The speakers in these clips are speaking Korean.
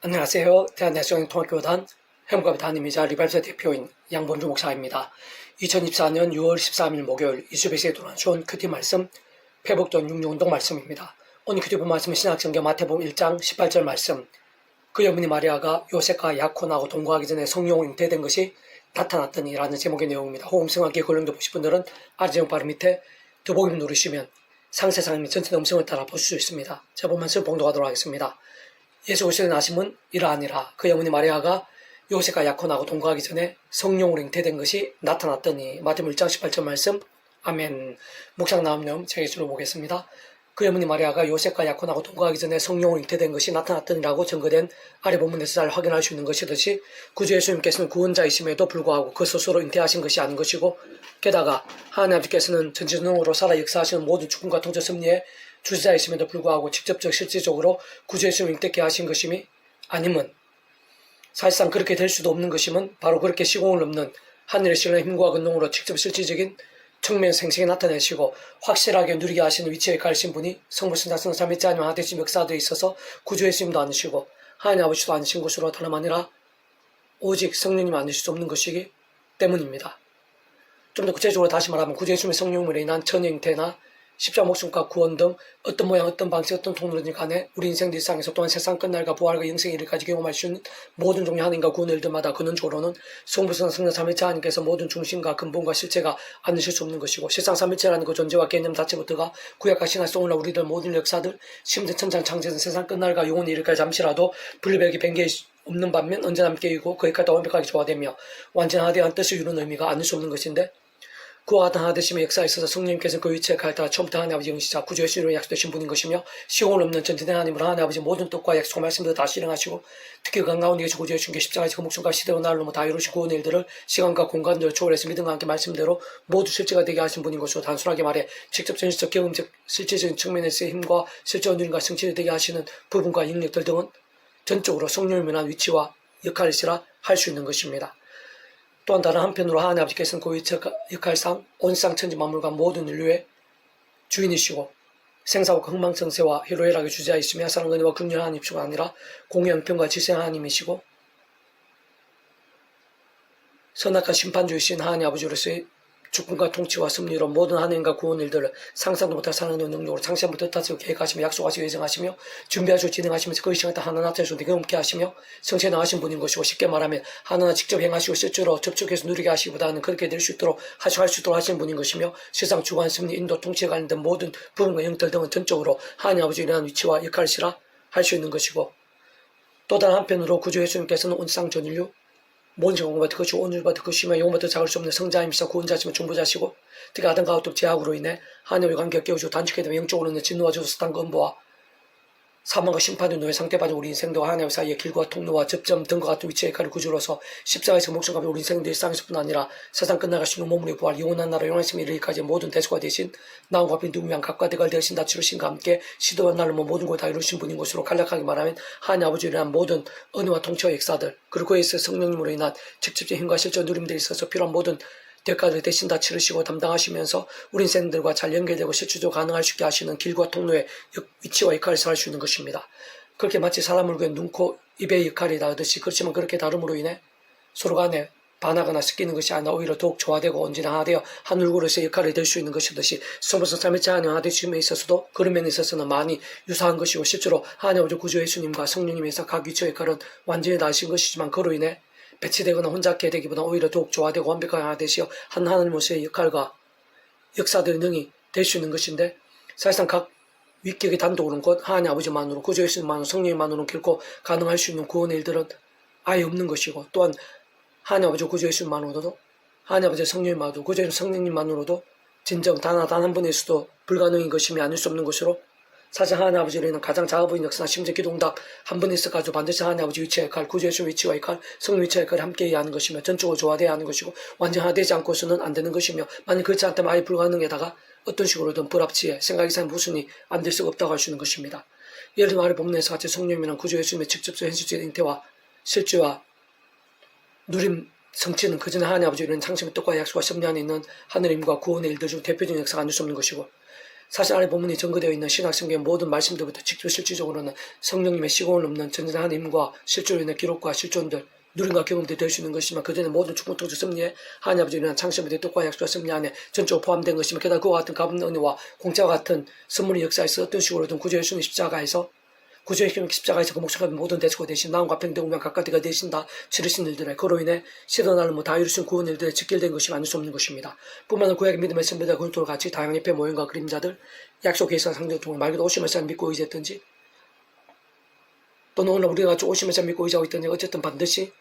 안녕하세요. 대한대학통합교단 행복의 담임이자 리발사 대표인 양본주 목사입니다. 2024년 6월 13일 목요일 이수배시에 돌아온 큐티 말씀 회복전 육류운동 말씀입니다. 오늘 큐티 본 말씀은 신약성경 마태복음 1장 18절 말씀. 그 여문이 마리아가 요셉과 약혼하고 동거하기 전에 성령으로 잉태된 것이 나타났더니 라는 제목의 내용입니다. 호음성하기에 걸림도 보실 분들은 아래 제목 바로 밑에 더보기를 누르시면 상세상 및 전체 음성을 따라 보실 수 있습니다. 자, 본 말씀 봉독하도록 하겠습니다. 예수 그리스도의 나심은 이러하니라. 그 어머니 마리아가 요셉과 약혼하고 동거하기 전에 성령으로 잉태된 것이 나타났더니. 마태복음 1장 18절 말씀. 아멘. 묵상 나옴령 제가 읽어보겠습니다. 그 어머니 마리아가 요셉과 약혼하고 동거하기 전에 성령으로 잉태된 것이 나타났더니라고 증거된 아래 본문에서 잘 확인할 수 있는 것이듯이 구주 예수님께서는 구원자이심에도 불구하고 그 스스로 잉태하신 것이 아닌 것이고, 게다가 하나님 아버지께서는 전지전능으로 살아 역사하시는 모든 죽음과 통제 섭리에 주지자이심에도 불구하고 직접적 실질적으로 구주 예수님을 잉태케 하신 것임이 아님은, 사실상 그렇게 될 수도 없는 것임은 바로 그렇게 시공을 넘는 하늘의 신의 힘과 근능으로 직접 실질적인 측면에서 생생히 나타내시고 확실하게 누리게 하시는 위치에 가르신 분이 성부, 성자, 성령, 삼위일체 하나님 하나되신 역사들에 있어서 구주 예수님도 아니시고 하나님 아버지도 아니신 것으로 다름 아니라 오직 성령님 아니실 수 없는 것이기 때문입니다. 좀 더 구체적으로 다시 말하면 구주 예수님의 성령으로 인한 천의 잉태나 십자가 목숨과 구원 등 어떤 모양, 어떤 방식, 어떤 통로든지 간에 우리 인생들 일상에서 또한 세상 끝날과 부활과 영생의 일까지 경험할 수 있는 모든 종류의 하나님과 구원의 일들마다 근원적으로는 성부, 성령, 삼위일체 하나님께서 모든 중심과 근본과 실체가 아니실 수 없는 것이고, 실상 삼위일체라는 그 존재와 개념 자체부터가 구약과 신약 속으로 우리들 모든 역사들, 심지어 천장 창조된 세상 끝날과 영원의 일까지 잠시라도 분리백이 뱅개 없는 반면 언제나 함께이고 거기까지 완벽하게 조화되며 완전하대한 뜻을 이루는 의미가 아닐 수 없는 것인데, 그와 같은 하나되심의 역사에 있어서 성령님께서는 그 위치에 갈다 처음부터 하나님 아버지 영시자 구주 예수님으로 약속되신 분인 것이며, 시공을 없는 전지된 하나님으로 하나님 아버지 모든 뜻과 약속과 말씀들을 다 실행하시고, 특히 그 가운데 계신 구주 예수님께 십자가에서 그 목숨과 시대와 날로 다 이루신 구원의 일들을 시간과 공간들을 초월해서 믿음과 함께 말씀대로 모두 실제가 되게 하신 분인 것으로, 단순하게 말해 직접 전실적 경험적 실질적인 측면에서의 힘과 실제와 누림과 성취를 되게 하시는 부분과 능력들 등은 전적으로 성령님을 위한 위치와 역할이시라 할 수 있는 것입니다. 또한 다른 한편으로 하나님 아버지께서는 그 역할상 온 세상 천지 만물과 모든 인류의 주인이시고 생사와 흥망성쇠와 희로애락의 주자이시며 사랑 은혜와 긍휼 하나님이시가 아니라 공의 형편과 질서 하나님이시고 선악과 심판주이신 하나님 아버지로서의 주권과 통치와 섭리로 모든 하나님과 구원 일들을 상상도 못할 사랑의 능력으로 창세부터 뜻하시고 계획하시며 약속하시고 예정하시며 준비하시고 진행하시면서 그 시간에 하나하나 자신을 경험케 하시며 성취해 나가신 분인 것이고, 쉽게 말하면 하나하나 직접 행하시고 실제로 접촉해서 누리게 하시기보다는 그렇게 될 수 있도록 할 수 있도록 하시는 분인 것이며, 세상 주관, 섭리, 인도, 통치에 관련된 모든 부분과 영들 등은 전적으로 하나님 아버지에 대한 위치와 역할이시라 할 수 있는 것이고, 또 다른 한편으로 구주 예수님께서는 온 세상 전 인류 모든 영혼받을 것이고 온유받을 것이며 영혼받을 작을 수 없는 성자임이시고 구원자시며 중보자시고, 특히 아담과 하와 제약으로 인해 하나님의 관계가 깨어지고 단축해 되면 영적으로는 진노와 저주와 음보와 사망과 심판의 노예 상태받은 우리 인생과 하나님 사이의 길과 통로와 접점 등과 같은 위치에 가를 구주로서 십자가에서 목숨과 우리 인생들 일상에서뿐 아니라 세상 끝나갈 수 있는 몸으로 부활 영원한 나라 영원한 생명에 이르기까지 모든 대수가 되신 나음과 빈 누구면 각과 대갈 되신 다 치르신과 함께 시도와 날로 모든 걸 다 이루신 분인 것으로 간략하게 말하면 하나님 아버지로 인한 모든 은혜와 통치와 역사들, 그리고 그에 있어 성령님으로 인한 직접적인 힘과 실제 누림들에 있어서 필요한 모든 대가를 대신 다 치르시고 담당하시면서 우리 인생들과 잘 연결되고 실질적으로 가능할 수 있게 하시는 길과 통로의 위치와 역할을 할 수 있는 것입니다. 그렇게 마치 사람을 위해 눈, 코, 입의 역할이 다르듯이, 그렇지만 그렇게 다름으로 인해 서로 간에 반하거나 섞이는 것이 아니라 오히려 더욱 조화되고 언제나 하나되어 한 얼굴로서의 역할을 될 수 있는 것이듯이, 성부성 삼위일체 하나님 하나되심에 있어서도 그런 면에 있어서는 많이 유사한 것이고, 실제로 하나님 아버지 구주 예수님과 성령님에서 각 위치의 역할은 완전히 다르신 것이지만, 그로 인해 배치되거나 혼잡게 되기보다 오히려 더욱 조화되고 완벽하게 하나 되시어 한 하나님으로서의 역할과 역사들의 능이 될 수 있는 것인데, 사실상 각 위격이 단독으로는 곧 하나님 아버지만으로 구주 예수님만으로 성령님만으로는 결코 가능할 수 있는 구원의 일들은 아예 없는 것이고, 또한 하나님 아버지 구주 예수님만으로도 하나님 아버지 성령님만으로도 구주 예수님 성령님만으로도 진정 단 한 분에서도 불가능인 것임이 아닐 수 없는 것으로, 사실 하나님 아버지로 인한 가장 작아 보이는 역사나 심지어 기도응답 한 번에 있어가지고 반드시 하나님 아버지 위치의 역할, 구주 예수 위치와 역할, 성령 위치의 역할을 함께 해야 하는 것이며 전적으로 조화되어야 하는 것이고, 완전 하되지 않고서는 안 되는 것이며, 만약 그렇지 않다면 아예 불가능에다가 어떤 식으로든 불합치에 생각 이상 무순이 안 될 수가 없다고 할 수 있는 것입니다. 예를 들어 아래 본문에서 같이 성령이란 구주 예수님의 직접적 현실적인 잉태와 실제와 누림 성취는 그전에 하나님 아버지로 인한 창심의 뜻과 약속과 섭리 안에 있는 하늘의 힘과 구원의 일들 중 대표적인 역사가 아닐 수 없는 것이고, 사실 아래 본문이 전거되어 있는 신약성경의 모든 말씀들부터 직접 실질적으로는 성령님의 시공을 넘는 전진한 힘과 실제로 인한 기록과 실존들, 누린과 경험들이 될 수 있는 것이지만 그들은 모든 충분통적 섭리에 하나님 아버지에 대한 창시부터 뜻과 약속과 섭리 안에 전적으로 포함된 것이며 게다가 그와 같은 값없는 은혜와 공짜와 같은 선물의 역사에서 어떤 식으로든 구주 예수님 십자가에서 구주의 십자가에서 그 목숨과 모든 대속가 되신 나음과 평등과 가까이가 되신다 치르신 일들에 그로 인해 시도나를 다 이루신 구원 일들에 직결된 것이 아닐 수 없는 것입니다. 뿐만 아니라 구약의 믿음의 선배들 그리스도와 같이 다양한 협회 모임과 그림자들 약속 계획상 상정 통해 말 그대로 오심에서 믿고 의지했든지 또는 오늘 우리가 같이 오심에서 믿고 의지하고 있든지 어쨌든 반드시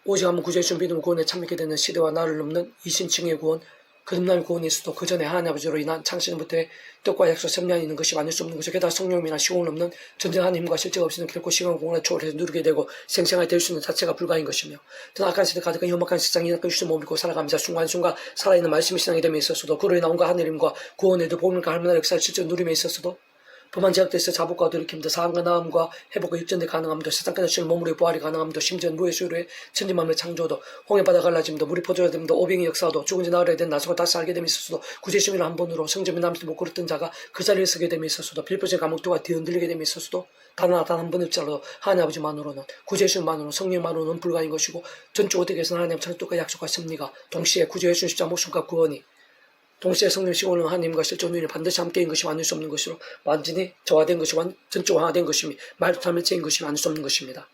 오직 한번 구주 예수 믿음 구원에 참여하게 되는 시대와 나를 넘는 이신층의 구원 거듭남의 구원이 있어도 그 전에 하나님 아버지로 인한 창시전부터의 뜻과 약속 섭리안이 있는 것이 아닐 수 없는 것이고 게다가 성령이나 시공을 넘는 전쟁한 힘과 실제가 없이는 결코 시간 공간을 초월해서 누르게 되고 생생하게 될 수 있는 자체가 불가인 것이며 또 악한 세대 가득한 험악한 세상이 이런 것을 못 믿고 살아가면서 순간순간 살아있는 말씀이 신앙이 됨에 있어서도 그로 인한 온갖 하늘임과 구원에도 복음과 할만한 역사를 실제 누림에 있어서도 범한 제약돼서 자복과 돌이킴도 사함과 나음과 회복과 역전이 가능함도 세상 끝날 몸으로의 부활이 가능함도 심지어 무의 수요로의 천지만물의 창조도 홍해바다 갈라짐도 물이 퍼져됨도 오병의 역사도 죽은 지 나흘에 된 나서고 다시 살게 됨에 있어서도 구제심이라 한 번으로 성점이 남지도 못 걸었던 자가 그 자리에 서게 됨에 있어서도 빌보진 감옥도가 뒤흔들리게 됨에 있어서도 단 한 번일지라도 하나님 아버지만으로는 구제심만으로는 성령만으로는 불가인 것이고 전적 어떻게 해서는 하나님 천국과 약속과 섭리가 동시에 구제 예수 십자 목숨과 구원이 동시에 성령 시골은 하나님과 실존 우리는 반드시 함께인 것이 아닐 수 없는 것으로 완전히 저하된 것이 전적화된 것이며 말도 참을체인 것이 아닐 수 없는 것입니다.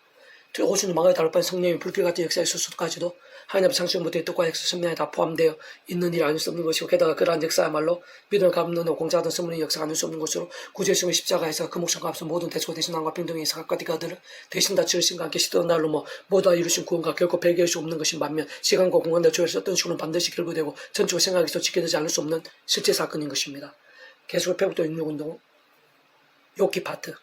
오순 망하게 다룰 바엔 성령이 불길 같은 역사에 있어서까지도 하나님 창시부터의 뜻과 역사 섭리에 다 포함되어 있는 일이 아닐 수 없는 것이고 게다가 그러한 역사야말로 믿음을 갚는 공자하던 선물의 역사가 아닐 수 없는 것으로 구제성의 십자가에서 그 목숨과 앞서 모든 대처가 되신 남과 평등의 각가디가들을 대신 다 치르신과 함께 시던 날로 모두 다 이루신 구원과 결코 배개할 수 없는 것인 반면 시간과 공간과 조율에서 어떤 식으로는 반드시 결부되고 전적으로 생각에서 지켜지지 않을 수 없는 실제 사건인 것입니다. 계속 회복도 인류운동 욕기 파트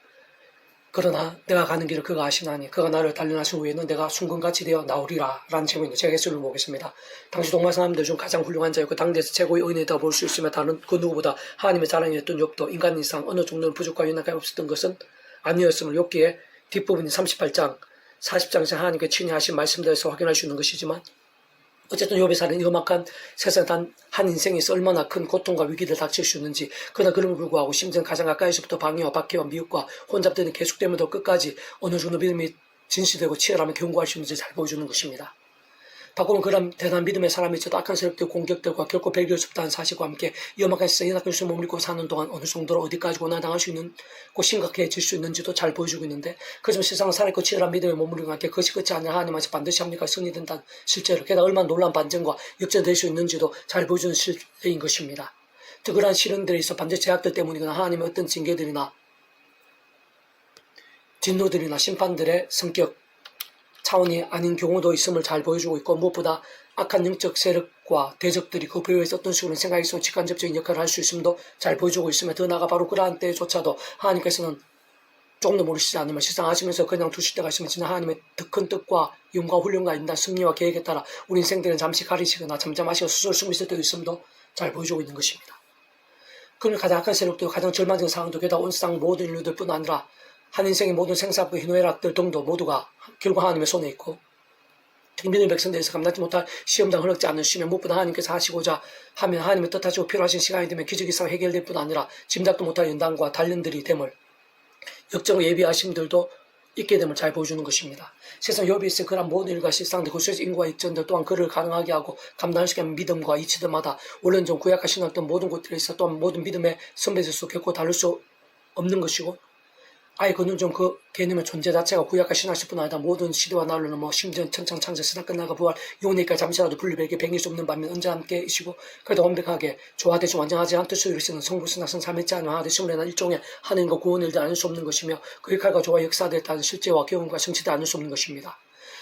그러나 내가 가는 길을 그가 아시나니 그가 나를 단련하신 후에는 내가 순금같이 되어 나오리라 라는 제목인데 제가 예수를 보겠습니다. 당시 동방 사람들 중 가장 훌륭한 자였고 당대에서 최고의 의인이다 볼 수 있으며 다른 그 누구보다 하나님의 자랑이었던 욥도 인간 이상 어느 정도는 부족과 연약함이 없었던 것은 아니었음을 욥기의 뒷부분인 38장 40장에서 하나님께 친히 하신 말씀들에서 확인할 수 있는 것이지만 어쨌든 욥의 사는 험악한 세상 단 한 인생에서 얼마나 큰 고통과 위기를 닥칠 수 있는지 그러나 그럼에도 불구하고 심지어 가장 가까이서부터 방해와 박해와 미혹과 혼잡되는 계속됨에도 끝까지 어느 정도 믿음이 진실되고 치열하며 견고할 수 있는지 잘 보여주는 것입니다. 바꾸는 그런 대단한 믿음의 사람이 있어도 악한 세력들 공격들과 결코 배교할 수 없다는 사실과 함께 이 험악한 세상에 낙한 것을 머물고 사는 동안 어느 정도로 어디까지 고난당할 수 있는 고 심각해질 수 있는지도 잘 보여주고 있는데 그렇지만 세상은 살아있고 치열한 믿음의 머무르고 함께 그것이 끝이 아니라 하나님한테 반드시 합리가 승리된다는 실제로 게다가 얼마나 놀라운 반전과 역전될 수 있는지도 잘 보여주는 실제인 것입니다. 그러한 실현들에 있어 반드시 제약들 때문이거나 하나님의 어떤 징계들이나 진노들이나 심판들의 성격 차원이 아닌 경우도 있음을 잘 보여주고 있고 무엇보다 악한 영적 세력과 대적들이 그 배후에서 어떤 식으로 생각이 있어 직간접적인 역할을 할 수 있음도 잘 보여주고 있으며 더 나아가 바로 그러한 때조차도 하나님께서는 조금도 모르시지 않으면 실상하시면서 그냥 두실 때가 있으면 진짜 하나님의 더 큰 뜻과 용과 훈련과 인다 승리와 계획에 따라 우리 인생들은 잠시 가리시거나 잠잠하시고 스스로 숨을 쉴 때도 있음도 잘 보여주고 있는 것입니다. 그러면 가장 악한 세력도 가장 절망적인 상황도 게다가 온 세상 모든 인류들 뿐 아니라 한 인생의 모든 생사과 희노애락들 등도 모두가 결국 하나님의 손에 있고 특히 믿음의 백성들에서 감당치 못할 시험당 흐르지 않는 시며 무엇보다 하나님께서 하시고자 하면 하나님의 뜻하시고 필요하신 시간이 되면 기적이 상 해결될 뿐 아니라 짐작도 못할 연단과 단련들이 됨을 역정을 예비하심들도 있게 됨을 잘 보여주는 것입니다. 세상 욥이 있을 그런 모든 일과 실상들 그 속에서 인과 익전들 또한 그를 가능하게 하고 감당할 수 있는 믿음과 이치들마다 원론적 구약하신 어떤 모든 곳들에 있어 또한 모든 믿음의 선배들수 결코 다를 수 없는 것이고 아예 그는 그 개념의 존재 자체가 구약과 신하실 뿐 아니라 모든 시대와 나로는 심지어 천창창세 세상 끝나가 부활 용내니까 잠시라도 분리되게 뱅일 수 없는 반면 언제 함께이시고 그래도 완벽하게 조화되지 완전하지 않은 뜻을 이루시는 성부스나 성삼일째 하나님 하나 되심으로 인한 일종의 하나님과 구원을 다 아닐 수 없는 것이며 그 역할과 조화 역사에 따른 실제와 경험과 성취도 아닐 수 없는 것입니다.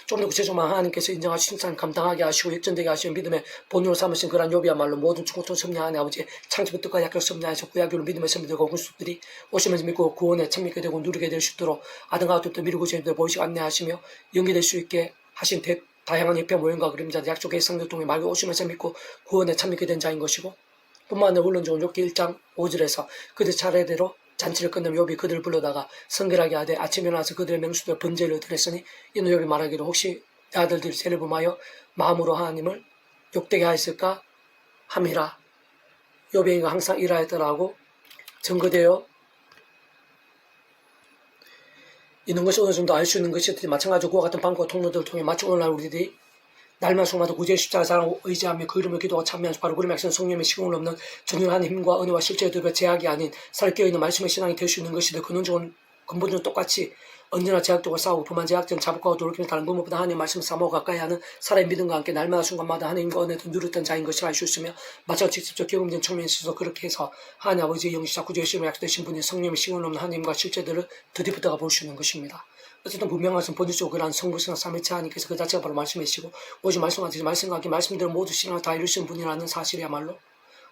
좀 더 구체적으로 하나님께서 인정하신 칭찬 감당하게 하시고 역전되게 하시는 믿음의 본으로 삼으신 그러한 욥이야말로 모든 충고통 섭리 하나님 아버지의 창조부 뜻과 약속 섭리 안에서 구약으로 믿음의 섭리들과 군수들이 오시면서 믿고 구원에 참여하게 되고 누리게 될 수 있도록 아등과 같은 미루고 제대로 보이시고 안내하시며 연계될 수 있게 하신 다양한 협회 모임과 그림자들 약속의 성경 통해 말고 오시면서 믿고 구원에 참여하게 된 자인 것이고 뿐만 아니라 물론적으로 욥기 1장 5절에서 그들 차례대로 잔치를 끝내면 욥이 그들을 불러다가 성결하게 하되 아침에 일어나서 그들의 명수들 번제를 드렸으니 이는 욥이 말하기로 혹시 내 아들들이 죄를 범하여 마음으로 하나님을 욕되게 하였을까 함이라. 욥이 항상 이러했더라고 증거되어 있는 것이 어느 정도 알 수 있는 것이 마찬가지로 그와 같은 방법과 통로들을 통해 마치 오늘날 우리들이 날마다 수마다 구제의 십자가 사랑을 의지하며 그 이름을 기도하고 참여하는 바로 그림의 액션 성령의 시공을 없는 전율한 힘과 은혜와 실제의 도가 제약이 아닌 살 깨어있는 말씀의 신앙이 될 수 있는 것이되 근본적으로 똑같이 언제나 제약들과 싸우고 불만 제약전 자복하고 돌이키는 다른 무엇보다 하나님의 말씀 사모하고 가까이 하는 살아의 믿음과 함께 날마다 순간마다 하나님과 은혜도 누렸던 자인 것을 알 수 있으며 마찬가지로 직접적 경험된 측면에 있어서 그렇게 해서 하나님 아버지의 영시자 구제의심을 약속되신 분이 성령의 시공을 없는 하나님과 실제들을 드디부터가 볼 수 있는 것입니다. 어쨌든 분명한 것은 본질적으로 그러한 성부성과 삼위체 하나님께서 그 자체가 바로 말씀이시고 오직 말씀하듯이 말씀과 말씀대로 모두 신앙을 다 이루시는 분이라는 사실이야말로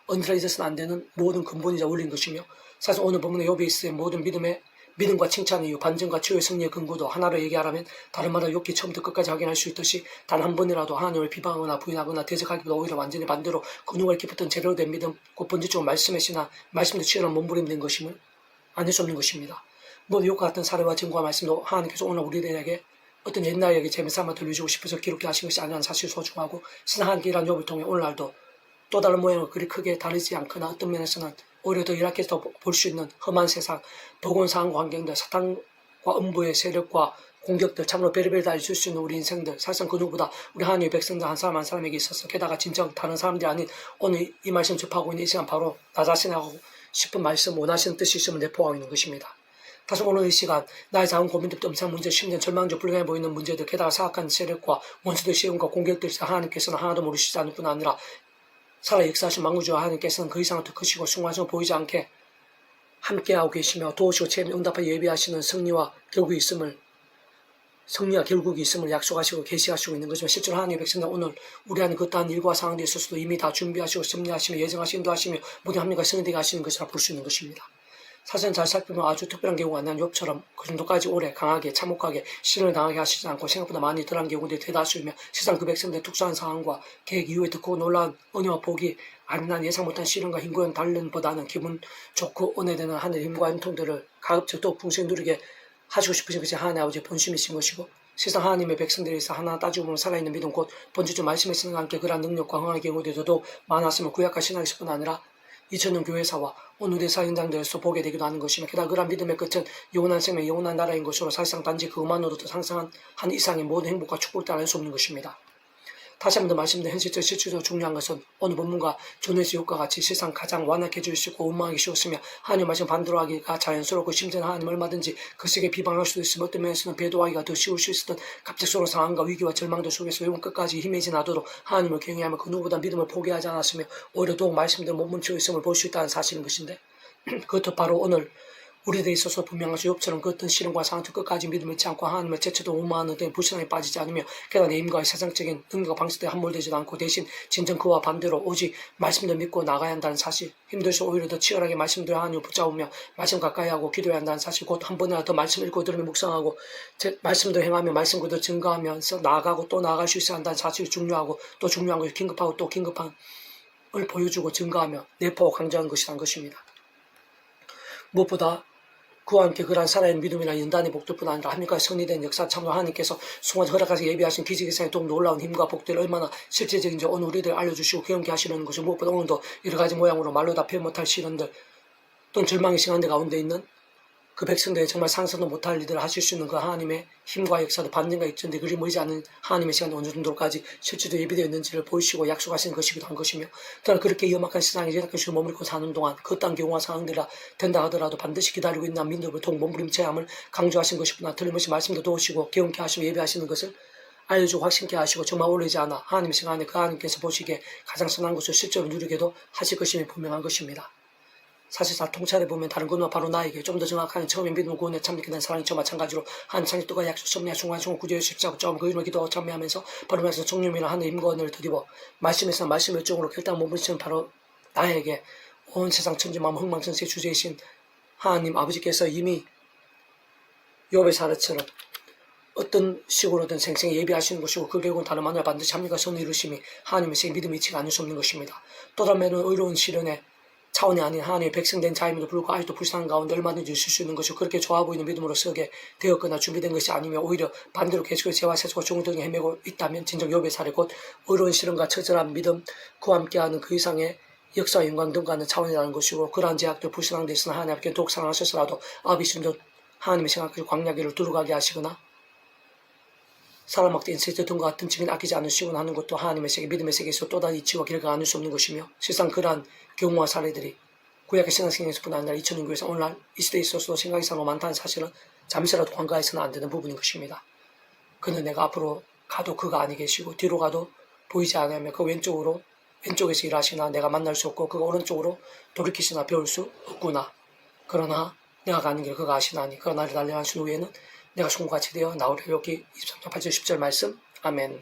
언제나 잊어서는 안 되는 모든 근본이자 원리인 것이며 사실 오늘 본문의 욥에 있을 모든 믿음과 칭찬의 이유, 반전과 치유의 승리의 근거도 하나로 얘기하라면 다른 말로 욥기 처음부터 끝까지 확인할 수 있듯이 단 한 번이라도 하나님을 비방하거나 부인하거나 대적하기보다 오히려 완전히 반대로 근육을 깊었던 제대로 된 믿음, 곧 본질적으로 말씀의 신앙, 말씀도 치열한 몸부림된 것임을 아닐 수 없는 것입니다. 욥과 같은 사례와 증거와 말씀도 하나님께서 오늘 우리들에게 어떤 옛날에게 재미삼아 들려주고 싶어서 기록해 하신 것이 아니라는 사실이 소중하고 신앙 하나님께 일한 욥을 통해 오늘날도 또 다른 모양을 그리 크게 다르지 않거나 어떤 면에서는 오히려 더 열악해서 볼 수 있는 험한 세상, 버거운 상황과 환경들, 사탄과 음부의 세력과 공격들, 참으로 베리베리 다 있을 수 있는 우리 인생들, 사실상 그 누구보다 우리 하나님의 백성들 한 사람 한 사람에게 있어서 게다가 진정 다른 사람들이 아닌 오늘 이 말씀 접하고 있는 이 시간 바로 나 자신하고 싶은 말씀, 원하시는 뜻이 있음을 내포하고 있는 것입니다. 다시 오늘 이 시간 나의 작은 고민들도 엄청 문제, 심지어 절망적 불가능해 보이는 문제들, 게다가 사악한 세력과 원수들의 시험과 공격들에서 하나님께서는 하나도 모르시지 않을 뿐 아니라 살아 역사하신 만구주와 하나님께서는 그 이상을 더 크시고 순간적으로 보이지 않게 함께하고 계시며 도우시고 체험 응답하여 예비하시는 승리와 결국이 있음을 약속하시고 계시하시고 있는 거지만 실제로 하나님의 백성들 오늘 우리 안에 그떠한 일과 상황에 있어서도 이미 다 준비하시고 섭리하시며 예정하시고 인도하시며 모든 합리가 승리되게 하시는 것이라 볼 수 있는 것입니다. 사실은 잘 살펴보면 아주 특별한 경우가 아닌 욥처럼 그 정도까지 오래 강하게 참혹하게 시련을 당하게 하시지 않고 생각보다 많이 덜한 경우들이 대다수이며 세상 그 백성들의 특수한 상황과 계획 이후에 듣고 놀라운 은혜와 복이 아니난 예상 못한 시련과 힘고연 달른보다는 기분 좋고 은혜되는 하늘의 힘과 은통들을 가급적 더욱 풍성히 누리게 하시고 싶으신 것이 하나님 아버지의 본심이신 것이고 세상 하나님의 백성들에서 하나 따지고 보면 살아있는 믿음 곧 본질적 말씀의 신과 함께 그러한 능력과 흥한 경우들도 더욱 많았으면 구약과 신학일 뿐 아니라 2000년 교회사와 오늘의 사현장들에서 보게 되기도 하는 것이며 게다가 그러한 믿음의 끝은 영원한 생명, 영원한 나라인 것으로 사실상 단지 그것만으로도 상상한 한 이상의 모든 행복과 축복을 따를 수 없는 것입니다. 다시 한 번 더 말씀드린 현실적 실질적으로 중요한 것은 오늘 본문과 조네스 욕과 같이 세상 가장 완악해질 수 있고 원망하기 쉬웠으며 하나님 말씀 반대로 하기가 자연스럽고 심지어는 하나님 얼마든지 그 세계 비방할 수도 있으며 어떤 면에서는 배도하기가 더 쉬울 수 있었던 갑작스러운 상황과 위기와 절망도 속에서 영원 끝까지 힘해진 나도도 하나님을 경외하며 그 누구보다 믿음을 포기하지 않았으며 오히려 더욱 말씀대로 못 멈추고 있음을 볼 수 있다는 사실인 것인데 그것도 바로 오늘 우리들에 있어서 분명하시 욥처럼 그 어떤 시련과 상황도 끝까지 믿음을 잃지 않고 하나님을 제쳐도 오만한 등 불신앙에 빠지지 않으며 게다가 내 힘과 세상적인 능력과 방식들에 함몰되지도 않고 대신 진정 그와 반대로 오직 말씀을 믿고 나가야 한다는 사실 힘들서 오히려 더 치열하게 말씀대로 하나님을 붙잡으며 말씀 가까이 하고 기도해야 한다는 사실 곧 한 번이라도 더 말씀 읽고 들으며 묵상하고 말씀도 행하며 말씀 그대로 증거하면서 나아가고 또 나아갈 수 있어야 한다는 사실이 중요하고 또 중요한 것이 긴급하고 또 긴급함을 보여주고 증거하며 내포하고 강조하는 것이란 것입니다. 무엇보다 그와 함께 그러한 살아있는 믿음이나 연단의 복들뿐 아니라 하나님과 성리된 역사 참으로 하나님께서 순간 허락하셔서 예비하신 기적의사의 더욱 놀라운 힘과 복들을 얼마나 실제적인지 오늘 우리들 알려주시고 경험케 하시는 것을 무엇보다 오늘도 여러 가지 모양으로 말로 다 표현 못할 시련들 또는 절망의 시간들 가운데 있는 그 백성들이 정말 상상도 못할 일들을 하실 수 있는 그 하나님의 힘과 역사도 반전과 있던데 그리 멀지 않은 하나님의 시간이 어느 정도까지 실제로 예비되어 있는지를 보이시고 약속하시는 것이기도 한 것이며 또한 그렇게 위험한 세상에 제작하시고 머물고 사는 동안 그딴 경우와 상황들이라 된다 하더라도 반드시 기다리고 있는 민족을 통 몸부림쳐야 함을 강조하신 것이구나. 틀림없이 말씀도 도우시고 경험케 하시고 예배하시는 것을 알려주고 확신케 하시고 정말 오르지 않아 하나님의 시간에 그 하나님께서 보시기에 가장 선한 것을 실제로 누리게도 하실 것임이 분명한 것입니다. 사실 다 통찰해 보면 다른 것과 바로 나에게 좀 더 정확하게 처음에 믿음을 구원에 참여하게 된 사랑이 저 마찬가지로 한 창립도가 약속 섭리와 중간중간 구제의 십자고 처음 그 이름을 기도하고 참여하면서 바로 말해서 정념이나 하늘 임과 은혜를 드리고 말씀에서 말씀 열정으로 결단 몸부림치는 바로 나에게 온 세상 천지만물 흥망전세의 주제이신 하나님 아버지께서 이미 욥의 사례처럼 어떤 식으로든 생생히 예비하시는 것이고 그 결국은 다름 아니라 반드시 합리과 선을 이루심이 하나님의 세 믿음이 이치가 않을 수 없는 것입니다. 또 다른 면은 의로운 시련에 차원이 아닌 하나님의 백성된 자임에도 불구하고 아직도 불쌍한 가운데 얼마든지 있을 수 있는 것이 그렇게 좋아 보이는 믿음으로 서게 되었거나 준비된 것이 아니며 오히려 반대로 계속해서 죄와 세속과 종등에 헤매고 있다면 진정 욥의 사례 곧 의로운 시련과 처절한 믿음 그와 함께하는 그 이상의 역사와 영광 등과는 차원이라는 것이고 그러한 제약들 불신앙돼 있으나 하나님께 더욱 사랑하셔서라도 아비신도 하나님의 생각을 광야길을 두루가게 하시거나 사람 막대 인세트 등과 같은 증인 아끼지 않으시고 하는 것도 하나님의 세계 믿음의 세계에서 또다시 이치와 길가 안을 수 없는 것이며 실상 그러한 경우와 사례들이 구약의 신앙생에서뿐 아니라 2000년교에서 오늘날 이 시대에 있어서도 생각이 상으로 많다는 사실은 잠시라도 관가해서는 안 되는 부분인 것입니다. 그는 내가 앞으로 가도 그가 아니 계시고 뒤로 가도 보이지 않으며 그 왼쪽에서 일하시나 내가 만날 수 없고 그가 오른쪽으로 돌이키시나 배울 수 없구나. 그러나 내가 가는 길 그가 아시나니 그가 나를 달려하신 후에는 내가 손같이 되어 나오려. 여기 23장 8절 10절 말씀. 아멘.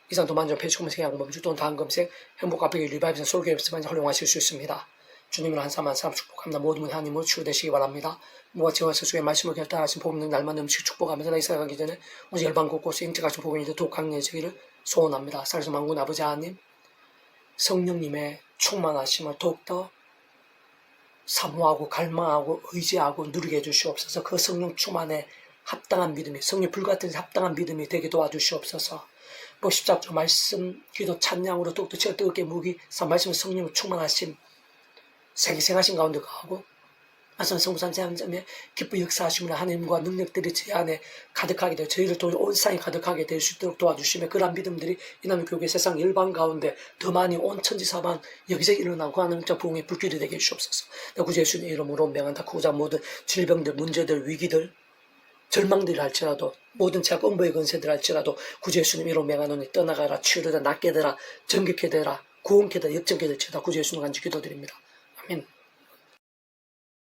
이상 도만전 페이지 검색 양범주 또는 다음 검색 행복 카페 리바이브에서 솔교 앱스만 활용하실 수 있습니다. 주님을 한 사람 한 사람 축복합니다. 모든 분 하나님으로 치유되시기 바랍니다. 무가 제와 세수의 말씀을 결단하신 복음 있는 날만 음식 축복하면서 나 이사가기 전에 오직 열방 곳곳에 인격하신 복음이 더욱 강력해지기를 소원합니다. 살아서 만군 아버지 하나님 성령님의 충만하심을 더욱더 사모하고 갈망하고 의지하고 누리게 해주시옵소서. 그 성령 충만에 합당한 믿음이 성령 불같은 합당한 믿음이 되게 도와주시옵소서. 뭐 십자가 말씀 기도 찬양으로 더욱더 제가 뜨겁게 무기 말씀의 성령을 충만하심 생생하신 가운데 가고 아선 성부산 제한점에 기쁜 역사하심으로 하나님과 능력들이 제 안에 가득하게 되어 저희를 통해 온 세상이 가득하게 될 수 있도록 도와주시며 그러한 믿음들이 이남의 교회 세상 열방 가운데 더 많이 온 천지사방 여기저기 일어나고 하나님의 부흥의 불길이 되게 해주시옵소서. 구주 예수님의 이름으로 명한다. 그우자 모든 질병들 문제들 위기들 절망들이 할지라도 모든 죄악 음부의 권세들 할지라도 구주 예수님 이름으로 명하노니 떠나가라 치유되라 낫게 되라 정결케 되라 구원케 되라 역정케 될지다. 구주 예수님 간지 기도드립니다. 아멘.